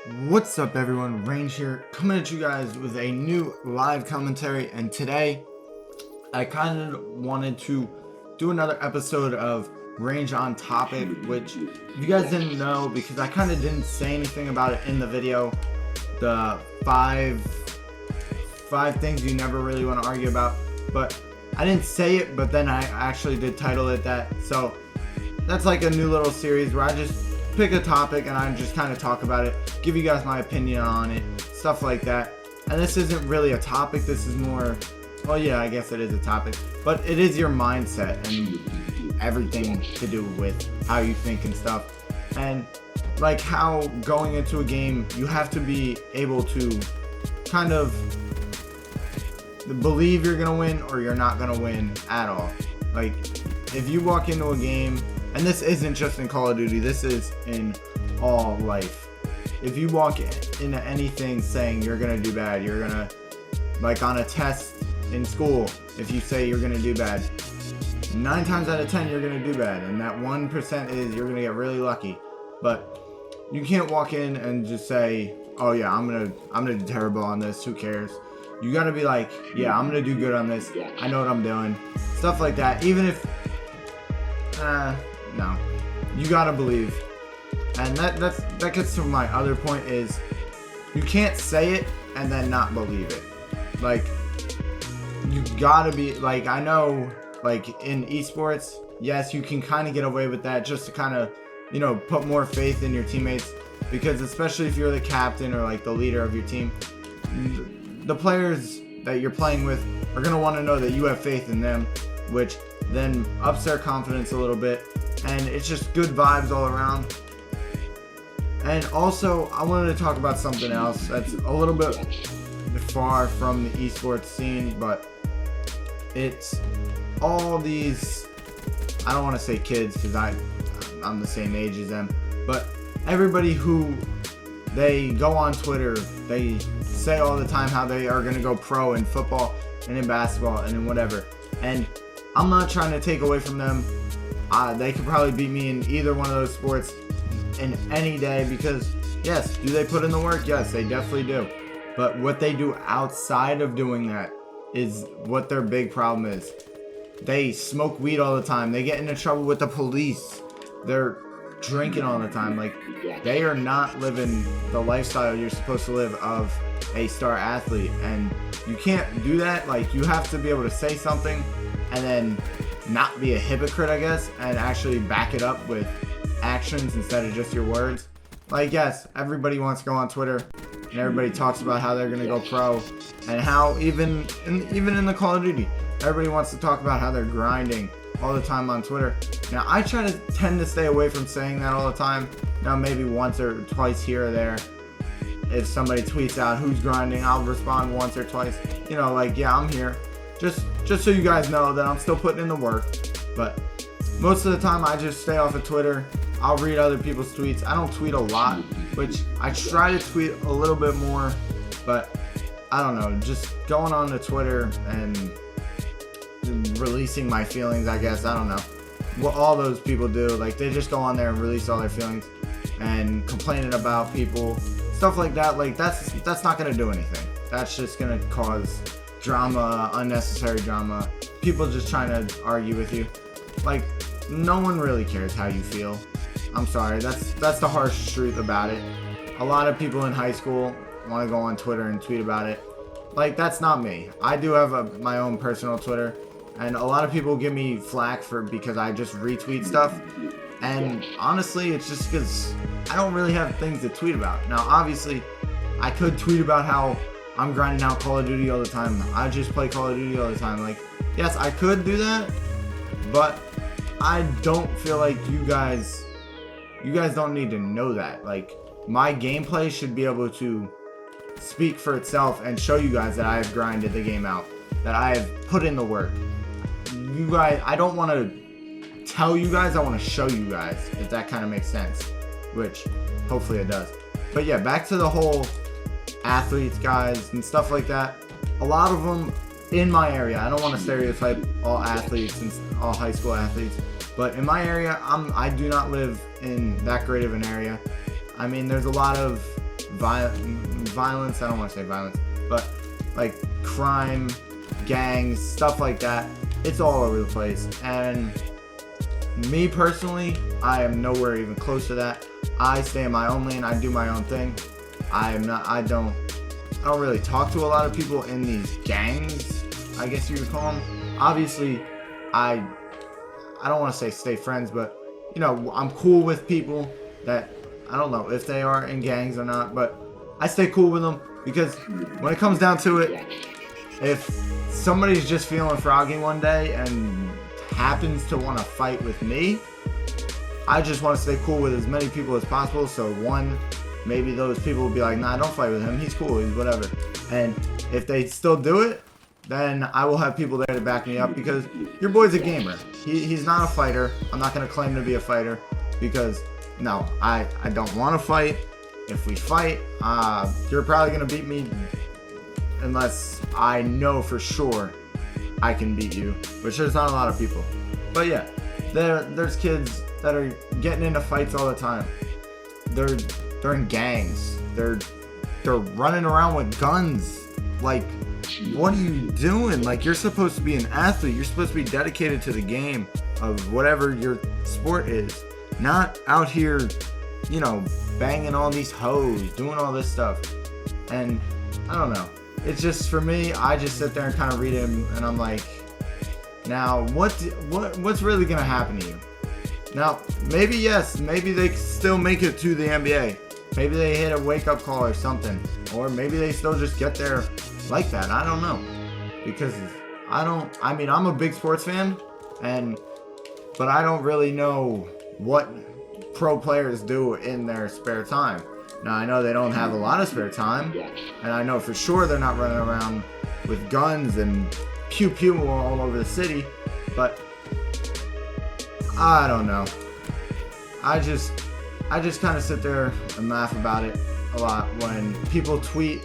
What's up everyone, Range here, coming at you guys with a new live commentary, and today I kind of wanted to do another episode of Range on Topic, which if you guys didn't know, because I kind of didn't say anything about it in the video, the five things you never really want to argue about, but I didn't say it, but then I actually did title it that. So that's like a new little series where I just pick a topic and I just kind of talk about it, give you guys my opinion on it, stuff like that. And this isn't really a topic, this is more, well yeah, I guess it is a topic, but it is your mindset and everything to do with how you think and stuff. And like how going into a game, you have to be able to kind of believe you're gonna win or you're not gonna win at all. Like if you walk into a game, and this isn't just in Call of Duty, this is in all life. If you walk into anything saying you're gonna do bad, you're gonna, like on a test in school, if you say you're gonna do bad, 9 times out of 10 you're gonna do bad, and that 1% is you're gonna get really lucky. But you can't walk in and just say, oh yeah, I'm gonna do terrible on this, who cares? You gotta be like, yeah, I'm gonna do good on this, I know what I'm doing, stuff like that. Even if no, you gotta believe. And that gets to my other point, is you can't say it and then not believe it. Like you gotta be like, I know like in esports, yes, you can kind of get away with that just to kind of, you know, put more faith in your teammates, because especially if you're the captain or like the leader of your team, the players that you're playing with are gonna want to know that you have faith in them, which then ups their confidence a little bit, and it's just good vibes all around. And also, I wanted to talk about something else that's a little bit far from the esports scene, but it's all these, I don't want to say kids because I'm the same age as them, but everybody who, they go on Twitter, they say all the time how they are going to go pro in football and in basketball and in whatever, and I'm not trying to take away from them. They could probably beat me in either one of those sports in any day, because yes, do they put in the work? Yes, they definitely do. But what they do outside of doing that is what their big problem is. They smoke weed all the time. They get into trouble with the police. They're drinking all the time. Like, they are not living the lifestyle you're supposed to live of a star athlete. And you can't do that. Like, you have to be able to say something and then not be a hypocrite, I guess, and actually back it up with actions instead of just your words. Like, yes, everybody wants to go on Twitter and everybody talks about how they're gonna go pro, and how even in the Call of Duty, everybody wants to talk about how they're grinding all the time on Twitter. Now, I tend to stay away from saying that all the time. Now, maybe once or twice here or there, if somebody tweets out who's grinding, I'll respond once or twice. You know, like, yeah, I'm here. Just so you guys know that I'm still putting in the work. But most of the time I just stay off of Twitter. I'll read other people's tweets. I don't tweet a lot, which I try to tweet a little bit more, but I don't know, just going on to Twitter and releasing my feelings, I guess, I don't know what all those people do. Like, they just go on there and release all their feelings and complaining about people, stuff like that. Like, that's not gonna do anything. That's just gonna cause drama, unnecessary drama, people just trying to argue with you. Like, no one really cares how you feel. I'm sorry, that's the harsh truth about it. A lot of people in high school want to go on Twitter and tweet about it. Like, that's not me. I do have my own personal Twitter, and a lot of people give me flack because I just retweet stuff, and honestly, it's just because I don't really have things to tweet about. Now, obviously, I could tweet about how I'm grinding out Call of Duty all the time, I just play Call of Duty all the time. Like, yes, I could do that, but I don't feel like you guys don't need to know that. Like, my gameplay should be able to speak for itself and show you guys that I have grinded the game out, that I have put in the work. You guys, I don't want to tell you guys, I want to show you guys, if that kind of makes sense, which hopefully it does. But yeah, back to the whole athletes, guys, and stuff like that. A lot of them in my area, I don't want to stereotype all athletes and all high school athletes, but in my area, I do not live in that great of an area. I mean, there's a lot of violence. I don't want to say violence, but like crime, gangs, stuff like that. It's all over the place. And me personally, I am nowhere even close to that. I stay in my own lane. I do my own thing. I don't really talk to a lot of people in these gangs, I guess you would call them. Obviously, I don't want to say stay friends, but you know, I'm cool with people that I don't know if they are in gangs or not, but I stay cool with them because when it comes down to it, if somebody's just feeling froggy one day and happens to want to fight with me, I just want to stay cool with as many people as possible. So one, maybe those people will be like, nah, don't fight with him. He's cool. He's whatever. And if they still do it, then I will have people there to back me up because your boy's a gamer. He's not a fighter. I'm not going to claim to be a fighter because, no, I don't want to fight. If we fight, you're probably going to beat me unless I know for sure I can beat you, which there's not a lot of people. But yeah, there's kids that are getting into fights all the time. They're in gangs. They're running around with guns. Like, what are you doing? Like, you're supposed to be an athlete. You're supposed to be dedicated to the game of whatever your sport is. Not out here, you know, banging all these hoes, doing all this stuff. And I don't know. It's just, for me, I just sit there and kind of read it and I'm like, now, what's really going to happen to you? Now, maybe yes, maybe they still make it to the NBA. Maybe they hit a wake-up call or something. Or maybe they still just get there like that. I don't know. Because I mean, I'm a big sports fan, but I don't really know what pro players do in their spare time. Now, I know they don't have a lot of spare time, and I know for sure they're not running around with guns and pew-pew all over the city, but I don't know. I just kind of sit there and laugh about it a lot when people tweet.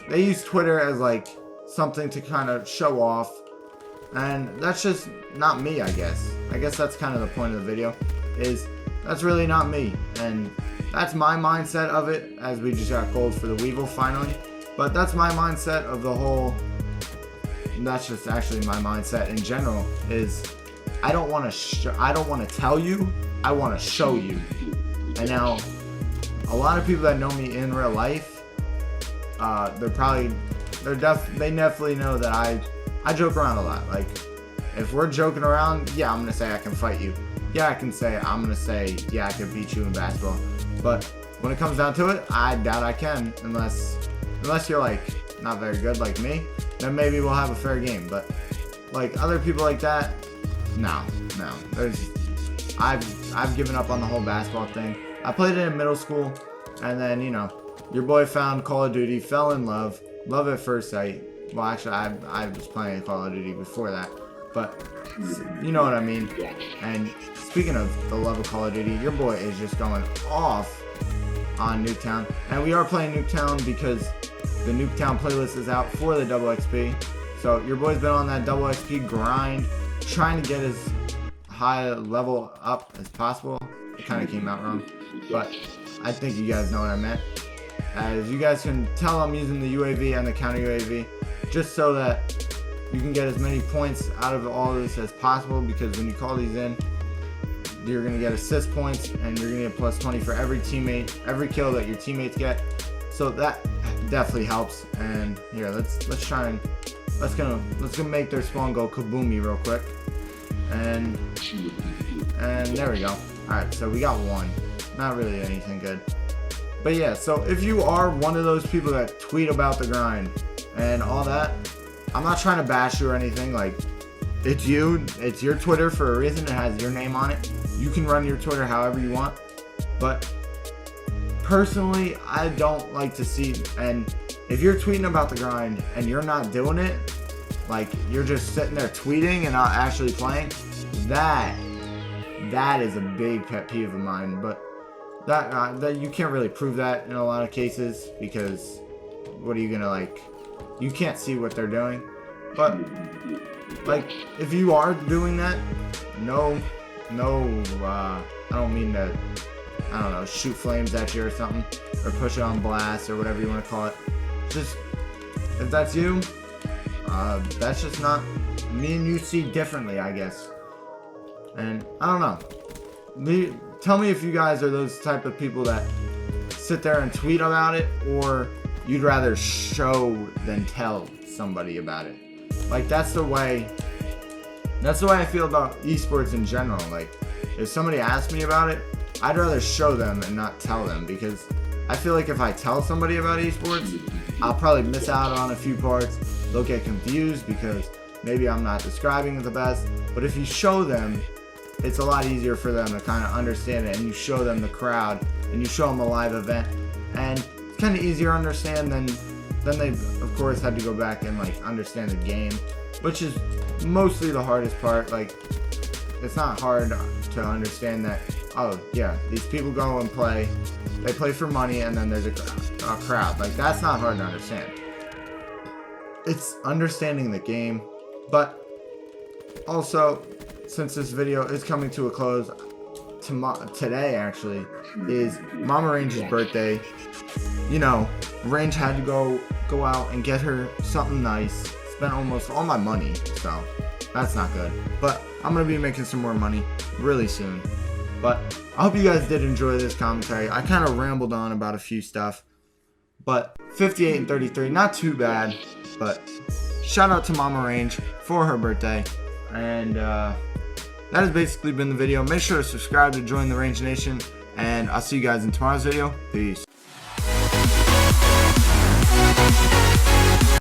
They use Twitter as like something to kind of show off, and that's just not me, I guess. I guess that's kind of the point of the video, is that's really not me, and that's my mindset of it, as we just got gold for the Weevil finally. But that's my mindset of the whole, that's just actually my mindset in general, is I don't want to tell you, I want to show you. And now, a lot of people that know me in real life, they definitely know that I joke around a lot. Like, if we're joking around, yeah, I'm gonna say I can fight you. Yeah, I'm gonna say, yeah, I can beat you in basketball. But when it comes down to it, I doubt I can, unless you're like not very good like me. Then maybe we'll have a fair game. But like other people like that, no. I've given up on the whole basketball thing. I played it in middle school, and then, you know, your boy found Call of Duty, fell in love at first sight. Well, actually, I was playing Call of Duty before that, but you know what I mean. And speaking of the love of Call of Duty, your boy is just going off on Nuketown, and we are playing Nuketown because the Nuketown playlist is out for the double XP. So your boy's been on that double XP grind, trying to get as high level up as possible. It kind of came out wrong, but I think you guys know what I meant. As you guys can tell, I'm using the UAV and the counter UAV just so that you can get as many points out of all of this as possible, because when you call these in, you're going to get assist points and you're going to get plus 20 for every kill that your teammates get. So that definitely helps. And here, let's gonna make their spawn go kaboomy real quick. And there we go. Alright, so we got one. Not really anything good. But yeah, so if you are one of those people that tweet about the grind and all that, I'm not trying to bash you or anything. Like, it's your Twitter for a reason. It has your name on it. You can run your Twitter however you want. But personally, I don't like to see, and if you're tweeting about the grind and you're not doing it, like you're just sitting there tweeting and not actually playing, that is a big pet peeve of mine. But that you can't really prove that in a lot of cases, because what are you gonna, like, you can't see what they're doing. But like, if you are doing that, no, I don't mean to I don't know, shoot flames at you or something, or push it on blast or whatever you want to call it. Just, if that's you, that's just not, me and you see differently, I guess. And I don't know. Tell me if you guys are those type of people that sit there and tweet about it, or you'd rather show than tell somebody about it. Like, that's the way I feel about esports in general. Like, if somebody asks me about it, I'd rather show them and not tell them, because I feel like if I tell somebody about esports, I'll probably miss out on a few parts. They'll get confused because maybe I'm not describing it the best. But if you show them, it's a lot easier for them to kind of understand it, and you show them the crowd, and you show them a live event, and it's kind of easier to understand than they, of course, had to go back and like understand the game, which is mostly the hardest part. Like, it's not hard to understand that, oh yeah, these people go and play, they play for money, and then there's a crowd. Like, that's not hard to understand. It's understanding the game. But also, since this video is coming to a close, today actually is Mama Range's birthday. You know, Range had to go out and get her something nice. Spent almost all my money, so that's not good. But I'm gonna be making some more money really soon. But I hope you guys did enjoy this commentary. I kind of rambled on about a few stuff, but 58 and 33, not too bad. But shout out to Mama Range for her birthday. And that has basically been the video. Make sure to subscribe to join the Range Nation, and I'll see you guys in tomorrow's video. Peace.